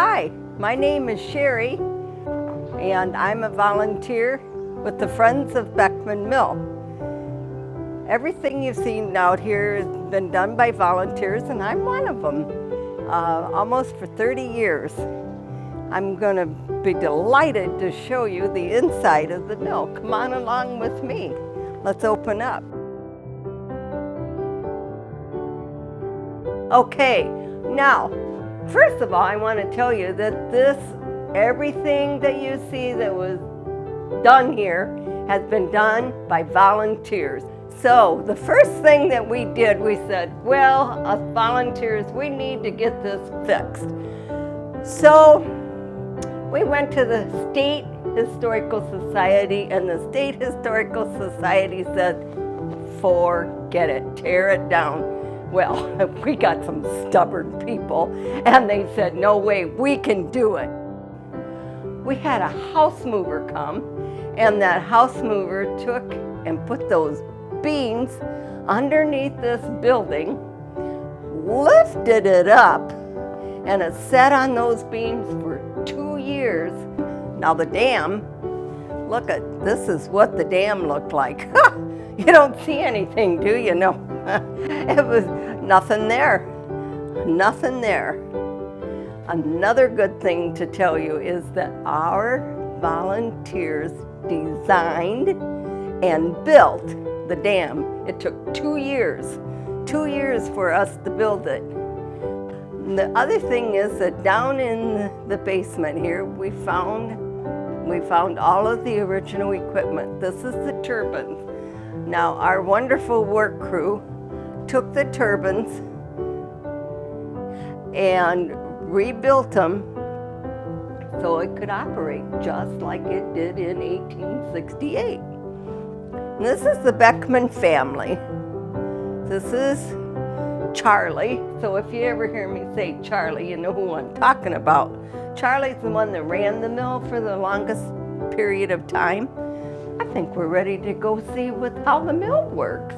Hi, my name is Sherry, and I'm a volunteer with the Friends of Beckman Mill. Everything you've seen out here has been done by volunteers, and I'm one of them, almost for 30 years. I'm going to be delighted to show you the inside of the mill. Come on along with me. Let's open up. Okay, now, first of all, I want to tell you that everything that you see that was done here has been done by volunteers. So the first thing that we did, we said, well, us volunteers, we need to get this fixed. So we went to the State Historical Society, and the State Historical Society said, forget it, tear it down. Well, we got some stubborn people, and they said, no way, we can do it. We had a house mover come, and that house mover took and put those beams underneath this building, lifted it up, and it sat on those beams for 2 years. Now the dam, this is what the dam looked like. You don't see anything, do you? No. It was nothing there, nothing there. Another good thing to tell you is that our volunteers designed and built the dam. It took 2 years for us to build it. And the other thing is that down in the basement here, we found all of the original equipment. This is the turbines. Now, our wonderful work crew took the turbines and rebuilt them so it could operate just like it did in 1868. And this is the Beckman family. This is Charlie. So if you ever hear me say Charlie, you know who I'm talking about. Charlie's the one that ran the mill for the longest period of time. I think we're ready to go see how the mill works.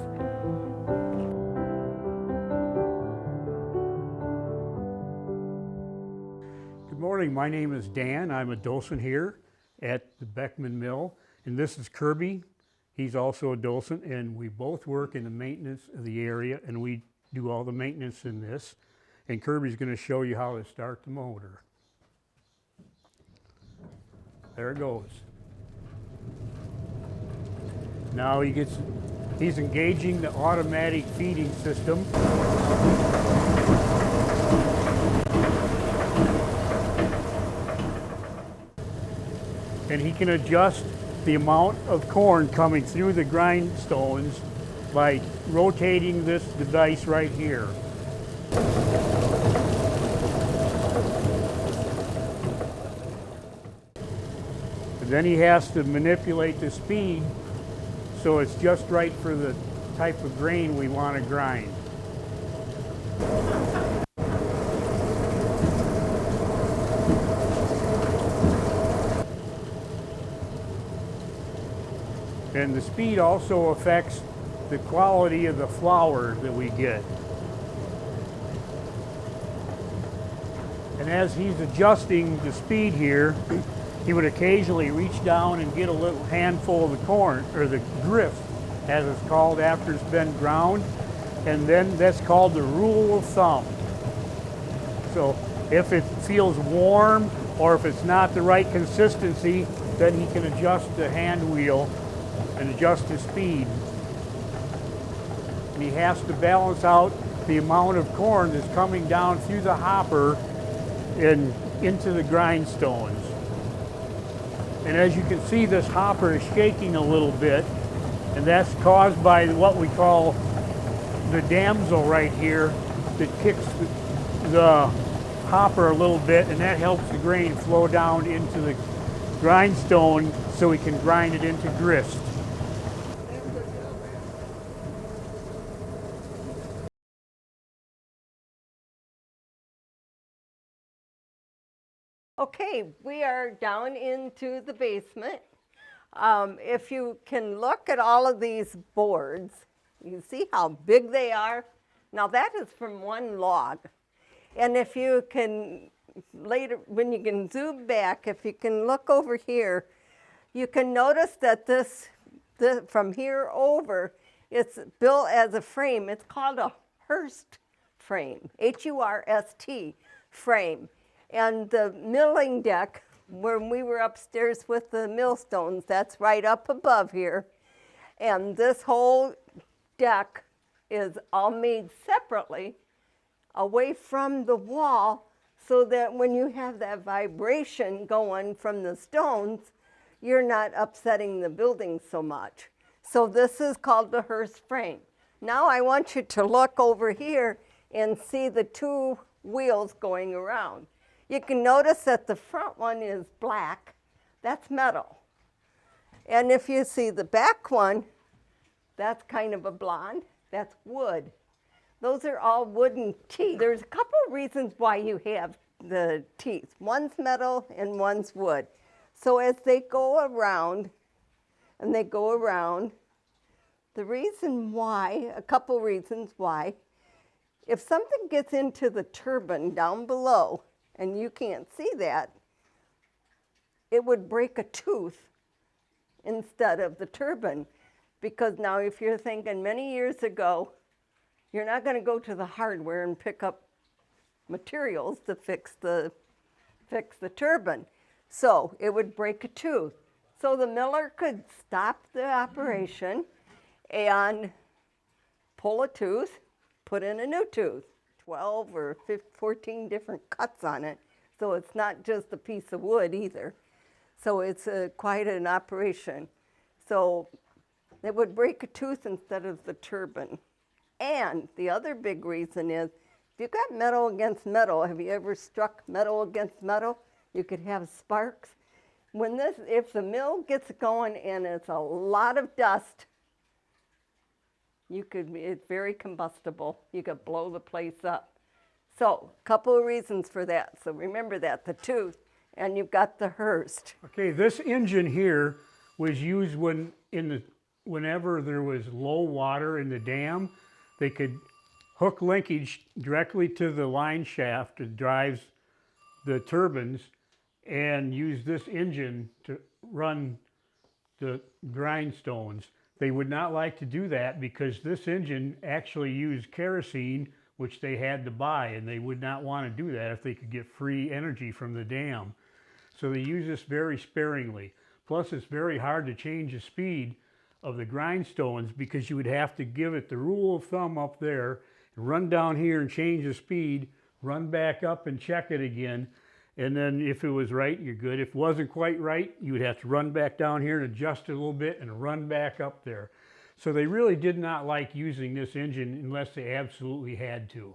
Good morning, my name is Dan. I'm a docent here at the Beckman Mill, and this is Kirby. He's also a docent, and we both work in the maintenance of the area, and we do all the maintenance in this. And Kirby's going to show you how to start the motor. There it goes. Now he's engaging the automatic feeding system. And he can adjust the amount of corn coming through the grindstones by rotating this device right here. And then he has to manipulate the speed so it's just right for the type of grain we want to grind. And the speed also affects the quality of the flour that we get. And as he's adjusting the speed here, he would occasionally reach down and get a little handful of the corn, or the grist, as it's called after it's been ground. And then that's called the rule of thumb. So if it feels warm or if it's not the right consistency, then he can adjust the hand wheel and adjust the speed. And he has to balance out the amount of corn that's coming down through the hopper and into the grindstones. And as you can see, this hopper is shaking a little bit, and that's caused by what we call the damsel right here that kicks the hopper a little bit, and that helps the grain flow down into the grindstone so we can grind it into grist. Okay, we are down into the basement. If you can look at all of these boards, you see how big they are? Now that is from one log. And if you can later, when you can zoom back, if you can look over here, you can notice that this from here over, it's built as a frame. It's called a Hurst frame, H-U-R-S-T frame. And the milling deck, when we were upstairs with the millstones, that's right up above here. And this whole deck is all made separately away from the wall, so that when you have that vibration going from the stones, you're not upsetting the building so much. So this is called the Hurst frame. Now I want you to look over here and see the two wheels going around. You can notice that the front one is black. That's metal. And if you see the back one, that's kind of a blonde. That's wood. Those are all wooden teeth. There's a couple of reasons why you have the teeth. One's metal and one's wood. So as they go around, and they go around, the reason why, a couple reasons why, if something gets into the turbine down below, and you can't see that, it would break a tooth instead of the turbine. Because now if you're thinking many years ago, you're not going to go to the hardware and pick up materials to fix the turbine. So it would break a tooth. So the miller could stop the operation and pull a tooth, put in a new tooth, 12 or 14 different cuts on it. So it's not just a piece of wood either. So it's quite an operation. So it would break a tooth instead of the turbine. And the other big reason is, if you've got metal against metal, have you ever struck metal against metal? You could have sparks. If the mill gets going and it's a lot of dust, it's very combustible. You could blow the place up. So, a couple of reasons for that. So remember that, the tooth, and you've got the Hurst. Okay, this engine here was used whenever there was low water in the dam. They could hook linkage directly to the line shaft that drives the turbines and use this engine to run the grindstones. They would not like to do that because this engine actually used kerosene, which they had to buy, and they would not want to do that if they could get free energy from the dam. So they use this very sparingly. Plus, it's very hard to change the speed of the grindstones because you would have to give it the rule of thumb up there, run down here and change the speed, run back up and check it again, and then if it was right, you're good. If it wasn't quite right, you would have to run back down here and adjust it a little bit and run back up there. So they really did not like using this engine unless they absolutely had to.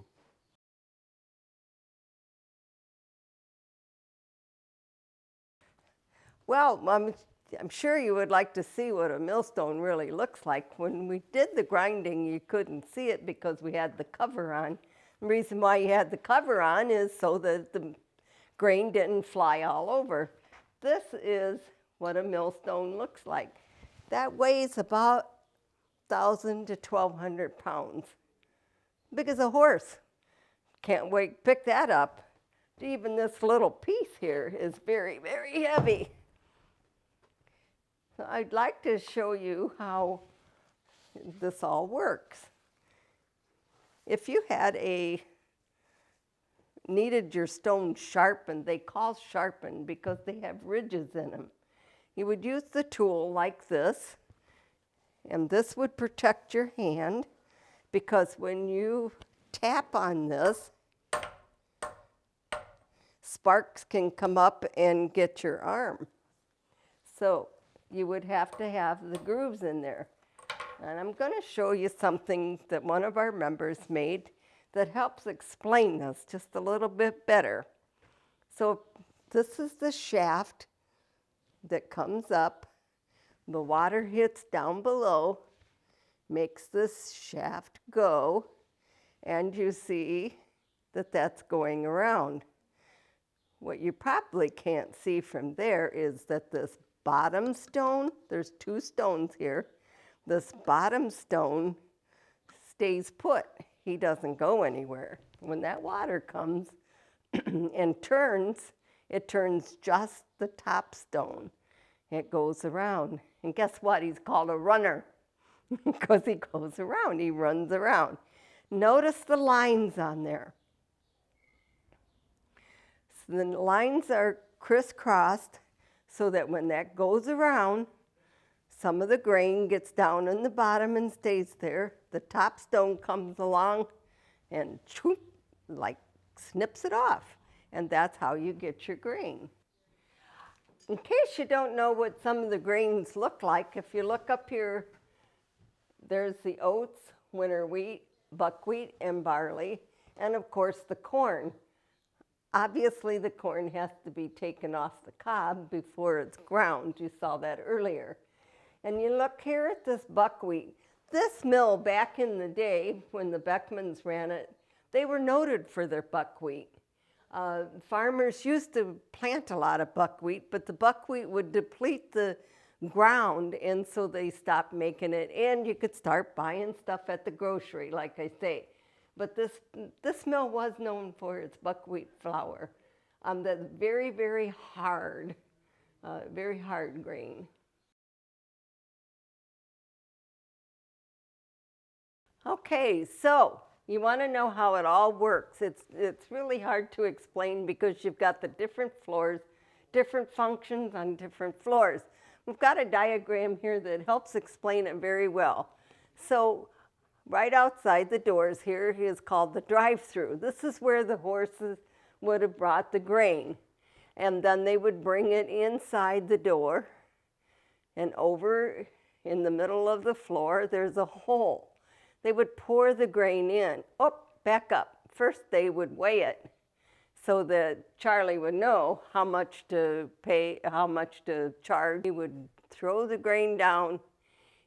Well, I'm sure you would like to see what a millstone really looks like. When we did the grinding, you couldn't see it because we had the cover on. The reason why you had the cover on is so that the grain didn't fly all over. This is what a millstone looks like. That weighs about 1,000 to 1,200 pounds. Big as a horse. Can't pick that up. Even this little piece here is very, very heavy. So I'd like to show you how this all works. If you needed your stone sharpened, they call sharpened because they have ridges in them. You would use the tool like this, and this would protect your hand because when you tap on this, sparks can come up and get your arm. So you would have to have the grooves in there. And I'm going to show you something that one of our members made that helps explain this just a little bit better. So this is the shaft that comes up. The water hits down below, makes this shaft go, and you see that that's going around. What you probably can't see from there is that this bottom stone, there's two stones here, this bottom stone stays put. He doesn't go anywhere. When that water comes, and turns, it turns just the top stone. It goes around. And guess what? He's called a runner because he goes around, he runs around. Notice the lines on there. So the lines are crisscrossed so that when that goes around, some of the grain gets down in the bottom and stays there. The top stone comes along and choop, like snips it off. And that's how you get your grain. In case you don't know what some of the grains look like, if you look up here, there's the oats, winter wheat, buckwheat, and barley, and of course the corn. Obviously the corn has to be taken off the cob before it's ground. You saw that earlier. And you look here at this buckwheat. This mill back in the day when the Beckmans ran it, they were noted for their buckwheat. Farmers used to plant a lot of buckwheat, but the buckwheat would deplete the ground, and so they stopped making it. And you could start buying stuff at the grocery, like I say. But this mill was known for its buckwheat flour. That's very, very hard grain. Okay, so you want to know how it all works. It's really hard to explain because you've got the different floors, different functions on different floors. We've got a diagram here that helps explain it very well. So right outside the doors here is called the drive-through. This is where the horses would have brought the grain. And then they would bring it inside the door. And over in the middle of the floor, there's a hole. They would pour the grain in. Oh, back up. First they would weigh it so that Charlie would know how much to pay, how much to charge. He would throw the grain down.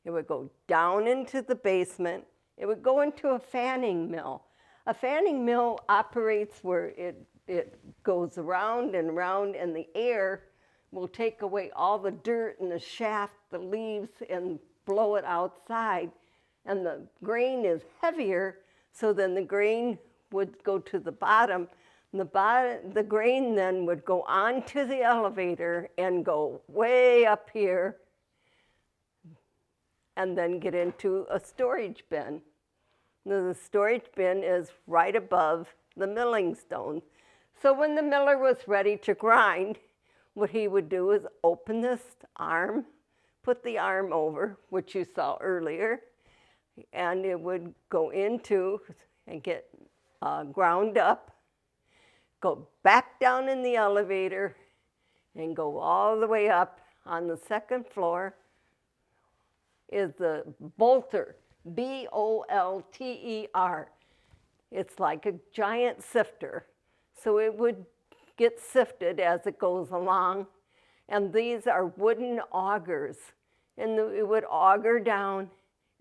It would go down into the basement. It would go into a fanning mill. A fanning mill operates where it goes around and around, and the air will take away all the dirt and the shaft, the leaves, and blow it outside. And the grain is heavier, so then the grain would go to the bottom. And the grain then would go onto the elevator and go way up here and then get into a storage bin. Now, the storage bin is right above the milling stone. So when the miller was ready to grind, what he would do is open this arm, put the arm over, which you saw earlier, and it would go into and get ground up, go back down in the elevator, and go all the way up. On the second floor is the bolter, B-O-L-T-E-R. It's like a giant sifter. So it would get sifted as it goes along. And these are wooden augers. And it would auger down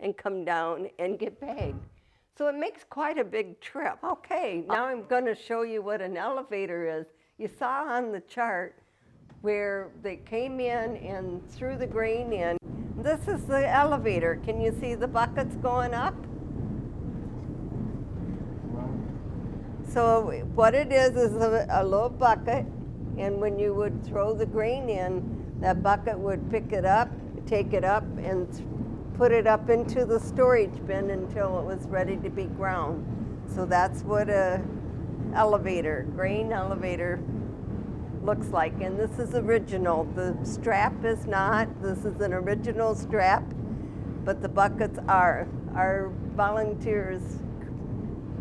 and come down and get bagged. So it makes quite a big trip. Okay, now I'm going to show you what an elevator is. You saw on the chart where they came in and threw the grain in. This is the elevator. Can you see the buckets going up? So what it is a little bucket, and when you would throw the grain in, that bucket would pick it up, take it up, and put it up into the storage bin until it was ready to be ground. So that's what a grain elevator looks like. And this is original. The strap is not. This is an original strap, but the buckets are. Our volunteers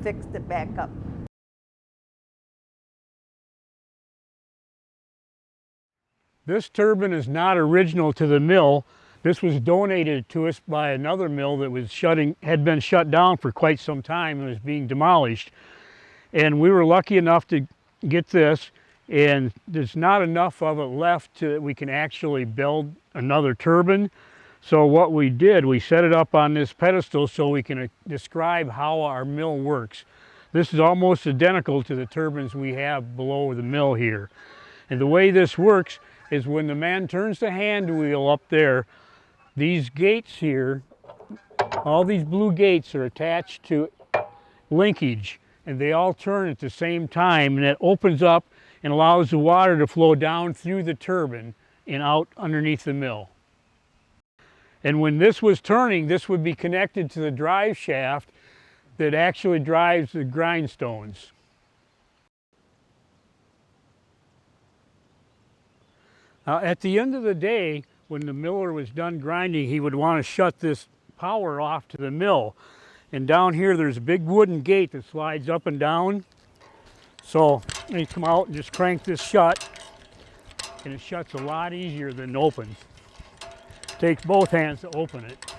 fixed it back up. This turbine is not original to the mill. This was donated to us by another mill that was had been shut down for quite some time and was being demolished. And we were lucky enough to get this, and there's not enough of it left that we can actually build another turbine. So what we did, we set it up on this pedestal so we can describe how our mill works. This is almost identical to the turbines we have below the mill here. And the way this works is when the man turns the hand wheel up there, these gates here, all these blue gates are attached to linkage. and they all turn at the same time, and it opens up and allows the water to flow down through the turbine and out underneath the mill. And when this was turning, this would be connected to the drive shaft that actually drives the grindstones. Now, at the end of the day, when the miller was done grinding, he would want to shut this power off to the mill. And down here, there's a big wooden gate that slides up and down. So you come out and just crank this shut, and it shuts a lot easier than it opens. It takes both hands to open it.